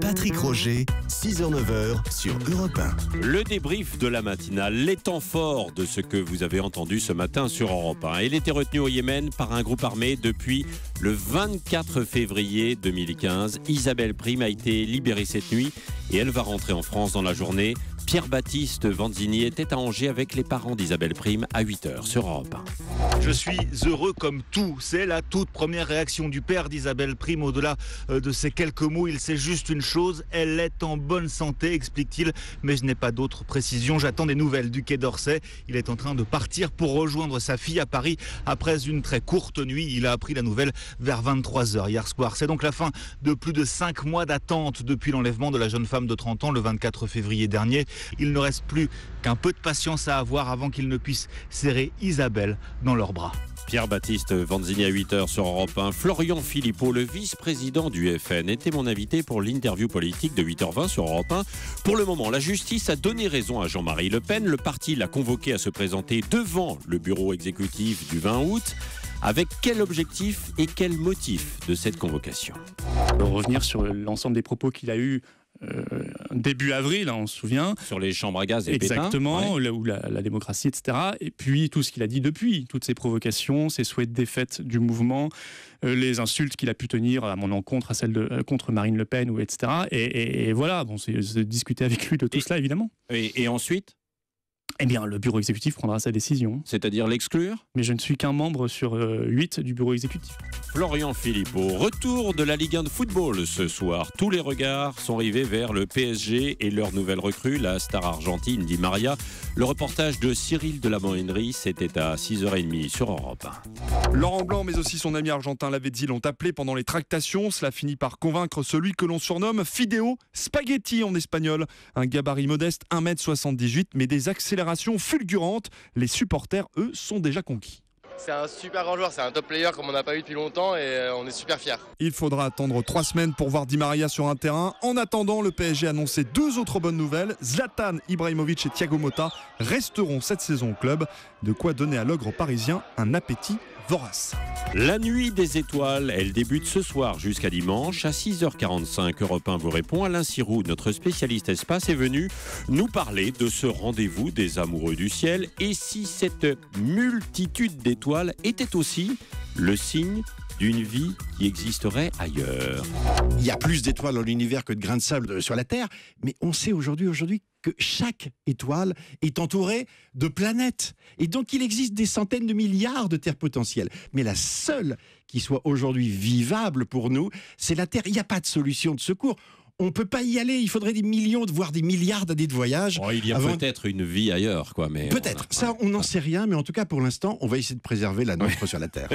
Patrick Roger, 6h-9h sur Europe 1. Le débrief de la matinale, les temps forts de ce que vous avez entendu ce matin sur Europe 1. Elle était retenue au Yémen par un groupe armé depuis le 24 février 2015. Isabelle Prime a été libérée cette nuit et elle va rentrer en France dans la journée. Pierre-Baptiste Vanzini était à Angers avec les parents d'Isabelle Prime à 8h sur Europe 1. Je suis heureux comme tout. C'est la toute première réaction du père d'Isabelle Prime. Au-delà de ces quelques mots, il sait juste une chose, elle est en bonne santé, explique-t-il. Mais je n'ai pas d'autres précisions. J'attends des nouvelles du Quai d'Orsay. Il est en train de partir pour rejoindre sa fille à Paris après une très courte nuit. Il a appris la nouvelle vers 23h hier soir. C'est donc la fin de plus de 5 mois d'attente depuis l'enlèvement de la jeune femme de 30 ans le 24 février dernier. Il ne reste plus qu'un peu de patience à avoir avant qu'ils ne puissent serrer Isabelle dans leurs bras. Pierre-Baptiste Vanzini à 8h sur Europe 1. Florian Philippot, le vice-président du FN, était mon invité pour l'interview politique de 8h20 sur Europe 1. Pour le moment, la justice a donné raison à Jean-Marie Le Pen. Le parti l'a convoqué à se présenter devant le bureau exécutif du 20 août. Avec quel objectif et quel motif de cette convocation ? Revenir sur l'ensemble des propos qu'il a eus début avril, on se souvient. Sur les chambres à gaz et exactement, Pétain, ou la démocratie, etc. Et puis tout ce qu'il a dit depuis, toutes ses provocations, ses souhaits de défaite du mouvement, les insultes qu'il a pu tenir à mon encontre, à celle contre Marine Le Pen, ou etc. Et voilà, bon, c'est discuter avec lui de tout cela, évidemment. Et ensuite ? Eh bien, le bureau exécutif prendra sa décision. C'est-à-dire l'exclure ? Mais je ne suis qu'un membre sur 8 du bureau exécutif. Florian Philippot, retour de la Ligue 1 de football ce soir. Tous les regards sont rivés vers le PSG et leur nouvelle recrue, la star argentine Di Maria. Le reportage de Cyril de la Mohennerie, c'était à 6h30 sur Europe 1. Laurent Blanc, mais aussi son ami argentin Lavezzi l'ont appelé pendant les tractations. Cela finit par convaincre celui que l'on surnomme Fideo Spaghetti en espagnol. Un gabarit modeste, 1m78, mais des accélérations fulgurantes. Les supporters, eux, sont déjà conquis. C'est un super grand joueur, c'est un top player comme on n'a pas eu depuis longtemps et on est super fiers. Il faudra attendre 3 semaines pour voir Di Maria sur un terrain. En attendant, le PSG a annoncé 2 autres bonnes nouvelles. Zlatan Ibrahimovic et Thiago Motta resteront cette saison au club. De quoi donner à l'ogre parisien un appétit vorace. La nuit des étoiles, elle débute ce soir jusqu'à dimanche. À 6h45, Europe 1 vous répond. Alain Sirou, notre spécialiste espace, est venu nous parler de ce rendez-vous des amoureux du ciel. Et si cette multitude d'étoiles était aussi le signe d'une vie qui existerait ailleurs. Il y a plus d'étoiles dans l'univers que de grains de sable sur la Terre, mais on sait aujourd'hui que chaque étoile est entourée de planètes. Et donc il existe des centaines de milliards de terres potentielles. Mais la seule qui soit aujourd'hui vivable pour nous, c'est la Terre. Il n'y a pas de solution de secours. On ne peut pas y aller, il faudrait des millions, voire des milliards d'années de voyage. Oh, il y a peut-être une vie ailleurs, quoi. Mais peut-être, ça on n'en sait rien, mais en tout cas pour l'instant, on va essayer de préserver la nôtre sur la Terre.